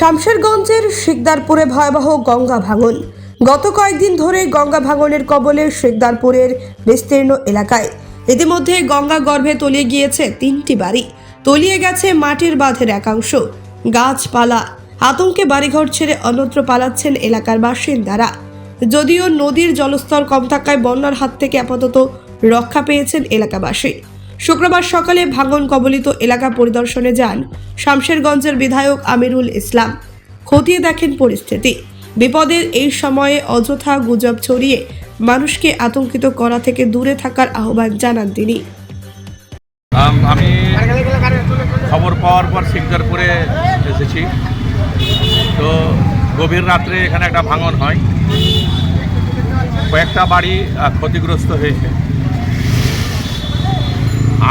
শামশেরগঞ্জের শিকদারপুরে ভয়াবহ গঙ্গা ভাঙন। গত কয়েকদিন ধরে গঙ্গা ভাঙনের কবলে শিকদারপুরের বিস্তীর্ণ এলাকায়। ইতিমধ্যে গঙ্গা গর্ভে তলিয়ে গিয়েছে 3টি বাড়ি, তলিয়ে গেছে মাটির বাঁধের একাংশ। গাছপালা, আতঙ্কে বাড়িঘর ছেড়ে অন্যত্র পালাচ্ছেন এলাকার বাসিন্দারা। যদিও নদীর জলস্তর কম থাকায় বন্যার হাত থেকে আপাতত রক্ষা পেয়েছেন এলাকাবাসী। শুক্রবার সকালে ভাঙন কবলিত এলাকা পরিদর্শনে যান শামশেরগঞ্জের বিধায়ক আমিরুল ইসলাম। খতিয়ে দেখেন পরিস্থিতি। বিপদের এই সময়ে অযথা গুজব ছড়িয়ে মানুষকে আতঙ্কিত করা থেকে দূরে থাকার আহ্বান জানান তিনি। আমি খবর পাওয়ার পর শিকদারপুরে এসেছি। তো গভীর রাত্রে এখানে একটা ভাঙন হয়, কয়েকটা বাড়ি ক্ষতিগ্রস্ত হয়েছে।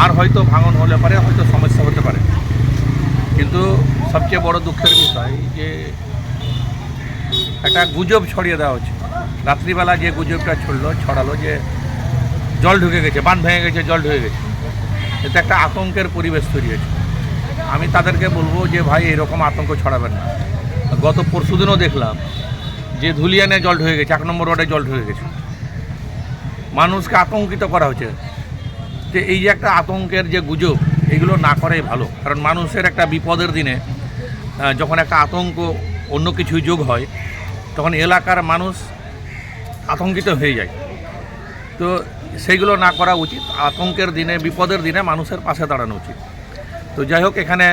আর হয়তো ভাঙন হলে পারে, হয়তো সমস্যা হতে পারে, কিন্তু সবচেয়ে বড় দুঃখের বিষয় যে একটা গুজব ছড়িয়ে দেওয়া হচ্ছে। রাত্রিবেলা যে গুজবটা ছড়ালো যে জল ঢুকে গেছে, বাঁধ ভেঙে গেছে, জল ঢুকে গেছে, এতে একটা আতঙ্কের পরিবেশ তৈরি হয়েছে। আমি তাদেরকে বলবো যে ভাই, এরকম আতঙ্ক ছড়াবেন না। গত পরশুদিনও দেখলাম যে ধুলিয়ানে জল ঢুকে গেছে, 1 নম্বর ওয়ার্ডে জল ঢুকে গেছে। মানুষকে আতঙ্কিত করা হচ্ছে। যে এই যে একটা আতঙ্কের যে গুজব, এগুলো না করাই ভালো। কারণ মানুষের একটা বিপদের দিনে যখন একটা আতঙ্ক অন্য কিছুই যোগ হয়, তখন এলাকার মানুষ আতঙ্কিত হয়ে যায়। তো সেইগুলো না করা উচিত। আতঙ্কের দিনে, বিপদের দিনে মানুষের পাশে দাঁড়ানো উচিত। তো যাই হোক, এখানে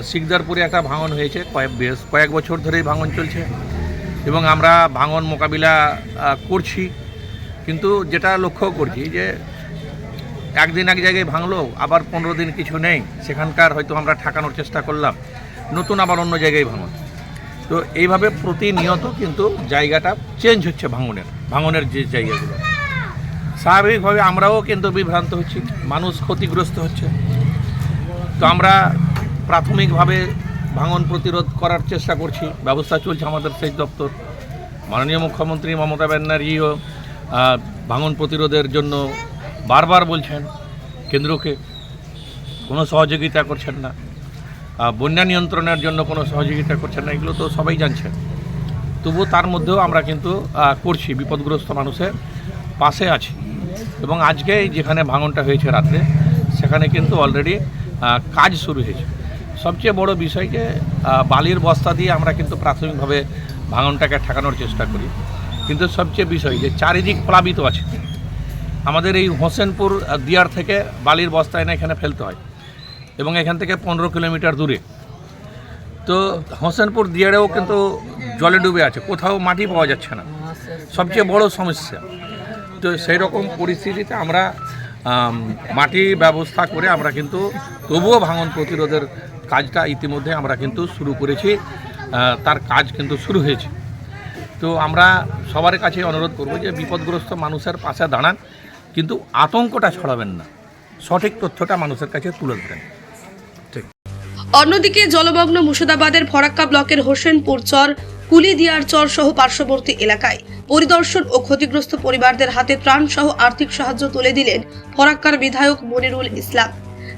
শিকদারপুরে একটা ভাঙন হয়েছে। বেশ কয়েক বছর ধরেই ভাঙন চলছে এবং আমরা ভাঙন মোকাবিলা করছি। কিন্তু যেটা লক্ষ্য করছি যে একদিন এক জায়গায় ভাঙলো, আবার 15 দিন কিছু নেই, সেখানকার হয়তো আমরা ঠেকানোর চেষ্টা করলাম, নতুন আবার অন্য জায়গায় ভাঙন। তো এইভাবে প্রতিনিয়ত কিন্তু জায়গাটা চেঞ্জ হচ্ছে ভাঙনের যে জায়গাগুলো। স্বাভাবিকভাবে আমরাও কিন্তু বিভ্রান্ত হচ্ছি, মানুষ ক্ষতিগ্রস্ত হচ্ছে। তো আমরা প্রাথমিকভাবে ভাঙন প্রতিরোধ করার চেষ্টা করছি, ব্যবস্থা চলছে আমাদের সেচ দপ্তর। মাননীয় মুখ্যমন্ত্রী মমতা ব্যানার্জিও ভাঙন প্রতিরোধের জন্য বারবার বলছেন কেন্দ্রকে, কোনো সহযোগিতা করছেন না। বন্যা নিয়ন্ত্রণের জন্য কোনো সহযোগিতা করছেন না, এগুলো তো সবাই জানছেন। তবুও তার মধ্যেও আমরা কিন্তু করছি, বিপদগ্রস্ত মানুষের পাশে আছি। এবং আজকে যেখানে ভাঙনটা হয়েছে রাত্রে, সেখানে কিন্তু অলরেডি কাজ শুরু হয়েছে। সবচেয়ে বড় বিষয় যে বালির বস্তা দিয়ে আমরা কিন্তু প্রাথমিকভাবে ভাঙনটাকে ঠেকানোর চেষ্টা করি। কিন্তু সবচেয়ে বিষয় যে চারিদিক প্লাবিত আছে। আমাদের এই হোসেনপুর দিয়ার থেকে বালির বস্তা এনে এখানে ফেলতে হয় এবং এখান থেকে 15 কিলোমিটার দূরে। তো হোসেনপুর দিয়ারেও কিন্তু জলে ডুবে আছে, কোথাও মাটি পাওয়া যাচ্ছে না, সবচেয়ে বড় সমস্যা। তো সেই রকম পরিস্থিতিতে আমরা মাটি ব্যবস্থা করে আমরা কিন্তু তবুও ভাঙন প্রতিরোধের কাজটা ইতিমধ্যে আমরা কিন্তু শুরু করেছি, তার কাজ কিন্তু শুরু হয়েছে। তো আমরা সবার কাছে অনুরোধ করব যে বিপদগ্রস্ত মানুষের পাশে দাঁড়ান, কিন্তু আতঙ্কটা ছড়াবেন না, সঠিক তথ্যটা মানুষের কাছে তুলে ধরেন। ঠিক। অন্যদিকে জলমগ্ন মুর্শিদাবাদের ফরাক্কা ব্লকের হোসেনপুর চর, কুলিদিয়ার চর সহ পার্শ্ববর্তী এলাকায় পরিদর্শন ও ক্ষতিগ্রস্ত পরিবারদের হাতে ত্রাণ সহ আর্থিক সাহায্য তুলে দিলেন ফরাক্কার বিধায়ক মনিরুল ইসলাম।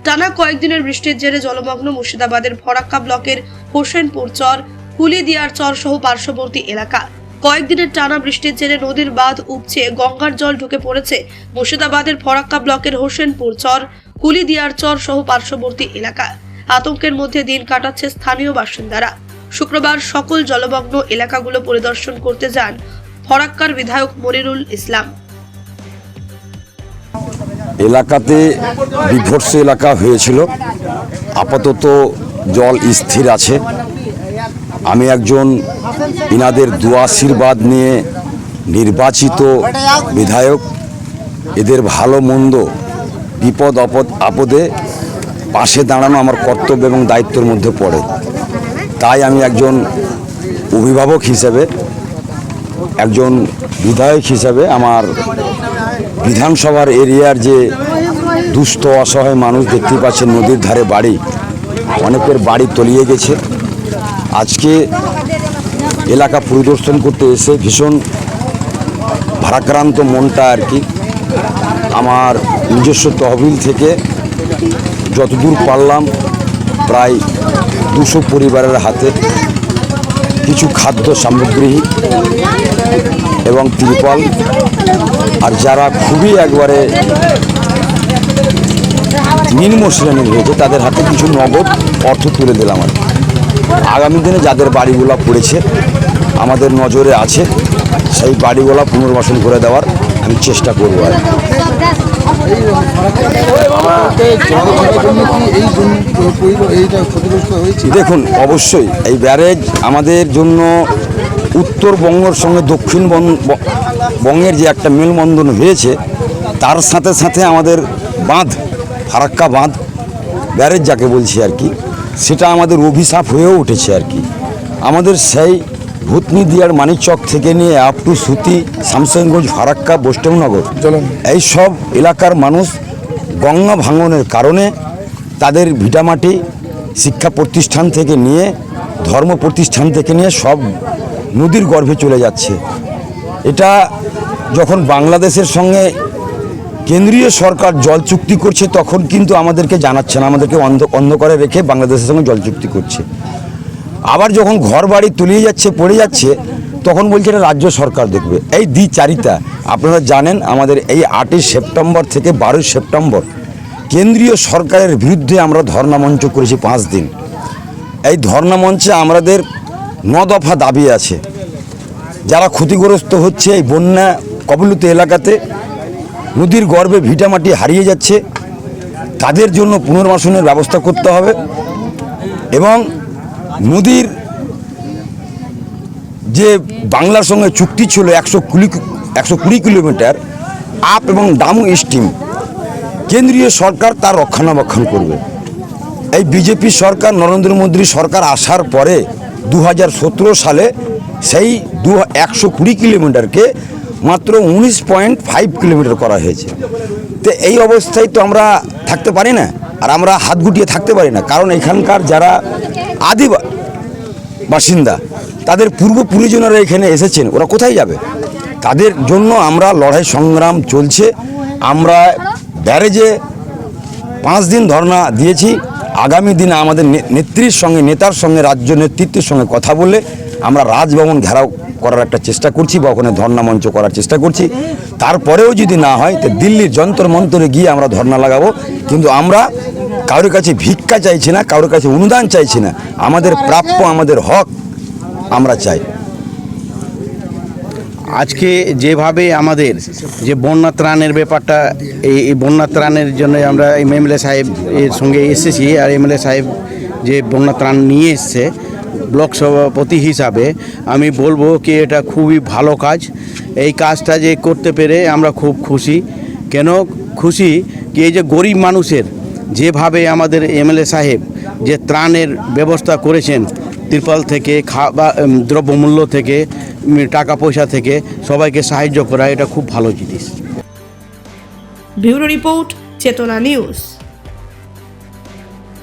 টানা কয়েকদিনের বৃষ্টির জেরে জলমগ্ন মুর্শিদাবাদের ফরাক্কা ব্লকের হোসেনপুর চর, কুলিদিয়ার চর সহ পার্শ্ববর্তী এলাকা। কয়েকদিনের টানা বৃষ্টির জেরে নদীর বাঁধ উপচে গঙ্গার জল ঢুকে পড়েছে মুর্শিদাবাদের ফরাক্কা ব্লকের হোসেনপুর চর, কুলিদিয়ার চর সহ পার্শ্ববর্তী এলাকা। আতঙ্কের মধ্যে দিন কাটাচ্ছে স্থানীয় বাসিন্দারা। শুক্রবার সকল জলমগ্ন এলাকাগুলো পরিদর্শন করতে যান ফরাক্কার বিধায়ক মনিরুল ইসলাম। এলাকাতে বিভৎস এলাকা হয়েছিল, আপাতত জল স্থির আছে। আমি একজন ইনাদের দোয়া আশীর্বাদ নিয়ে নির্বাচিত বিধায়ক। এদের ভালো মন্দ, বিপদ আপদে পাশে দাঁড়ানো আমার কর্তব্য এবং দায়িত্বের মধ্যে পড়ে। তাই আমি একজন অভিভাবক হিসেবে, একজন বিধায়ক হিসেবে আমার বিধানসভার এরিয়ার যে দুস্থ অসহায় মানুষ দেখতে পাচ্ছেন, নদীর ধারে বাড়ি, অনেকের বাড়ি তলিয়ে গেছে। আজকে এলাকা পরিদর্শন করতে এসে ভীষণ ভারাক্রান্ত মনটা আর কি। আমার নিজস্ব তহবিল থেকে যতদূর পারলাম প্রায় 200 পরিবারের হাতে কিছু খাদ্য সামগ্রী এবং ত্রিপল, আর যারা খুবই একবারে নিম্ন শ্রেণীর হয়েছে তাদের হাতে কিছু নগদ অর্থ তুলে দিলাম। আর আগামী দিনে যাদের বাড়িগুলো পড়েছে আমাদের নজরে আছে, সেই বাড়িগুলো পুনর্বাসন করে দেওয়ার আমি চেষ্টা করব। আর দেখুন, অবশ্যই এই ব্যারেজ আমাদের জন্য উত্তরবঙ্গের সঙ্গে বঙ্গের যে একটা মেলবন্ধন হয়েছে, তার সাথে সাথে আমাদের বাঁধ, ফারাক্কা বাঁধ ব্যারেজ যাকে বলছি আর কি, সেটা আমাদের অভিশাপ হয়েও উঠেছে আর কি। আমাদের সেই ভূতনি দিয়ার মানিকচক থেকে নিয়ে আপ টু সুতি, শামসেরগঞ্জ, ফারাক্কা, বৈষ্ণবনগর, এই সব এলাকার মানুষ গঙ্গা ভাঙনের কারণে তাদের ভিটামাটি শিক্ষা প্রতিষ্ঠান থেকে নিয়ে, ধর্ম প্রতিষ্ঠান থেকে নিয়ে সব নদীর গর্ভে চলে যাচ্ছে। এটা যখন বাংলাদেশের সঙ্গে কেন্দ্রীয় সরকার জল চুক্তি করছে তখন কিন্তু আমাদেরকে জানাচ্ছে না, আমাদেরকে অন্ধকারে রেখে বাংলাদেশের সঙ্গে জল চুক্তি করছে। আবার যখন ঘর বাড়ি তলিয়ে যাচ্ছে, পড়ে যাচ্ছে, তখন বলছে এটা রাজ্য সরকার দেখবে। এই দ্বিচারিতা আপনারা জানেন, আমাদের এই 8ই সেপ্টেম্বর থেকে 12ই সেপ্টেম্বর কেন্দ্রীয় সরকারের বিরুদ্ধে আমরা ধর্ণা মঞ্চ করেছি 5 দিন। এই ধর্ণা মঞ্চে আমাদের 9 দফা দাবি আছে। যারা ক্ষতিগ্রস্ত হচ্ছে এই বন্যা কবলিত এলাকাতে, নদীর গর্ভে ভিটামাটি হারিয়ে যাচ্ছে, তাদের জন্য পুনর্বাসনের ব্যবস্থা করতে হবে এবং নদীর যে বাংলার সঙ্গে চুক্তি ছিল 120 কিলোমিটার আপ এবং ডাউন স্ট্রিম, কেন্দ্রীয় সরকার তার রক্ষণাবেক্ষণ করবে। এই বিজেপি সরকার, নরেন্দ্র মোদী সরকার আসার পরে 2017 সালে সেই 120 কিলোমিটারকে মাত্র 19.5 কিলোমিটার করা হয়েছে। তো এই অবস্থায় তো আমরা থাকতে পারি না, আর আমরা হাত গুটিয়ে থাকতে পারি না, কারণ এখানকার যারা আদি বাসিন্দা, তাদের পূর্বপুরুষজনেরা এখানে এসেছেন, ওরা কোথায় যাবে? তাদের জন্য আমরা লড়াই সংগ্রাম চলছে। আমরা ব্যারেজে 5 দিন ধর্ণা দিয়েছি। আগামী দিনে আমাদের নেতার সঙ্গে রাজ্য নেতৃত্বের সঙ্গে কথা বলে আমরা রাজভবন ঘেরাও করার একটা চেষ্টা করছি বা ওখানে ধর্ণা মঞ্চ করার চেষ্টা করছি। তারপরেও যদি না হয় তো দিল্লির যন্তর মন্তরে গিয়ে আমরা ধর্ণা লাগাবো। কিন্তু আমরা কারোর কাছে ভিক্ষা চাইছি না, কারোর কাছে অনুদান চাইছি না, আমাদের প্রাপ্য, আমাদের হক আমরা চাই। আজকে যেভাবে আমাদের যে বন্যা ত্রাণের ব্যাপারটা, এই বন্যা ত্রাণের জন্য আমরা এমএলএ সাহেব এর সঙ্গে এসেছি, আর এমএলএ সাহেব যে বন্যা ত্রাণ নিয়ে এসছে ব্লক সভাপতি হিসাবে, আমি বলবো কি এটা খুবই ভালো কাজ। এই কাজটা যে করতে পেরে আমরা খুব খুশি। কেন খুশি? কি এই যে গরিব মানুষের যেভাবে আমাদের এমএলএ সাহেব যে ত্রাণের ব্যবস্থা করেছেন, ত্রিপল থেকে দ্রব্যমূল্য থেকে, টাকা পয়সা থেকে সবাইকে সাহায্য করা, এটা খুব ভালো জিনিস। ব্যুরো রিপোর্ট, চেতনা নিউজ।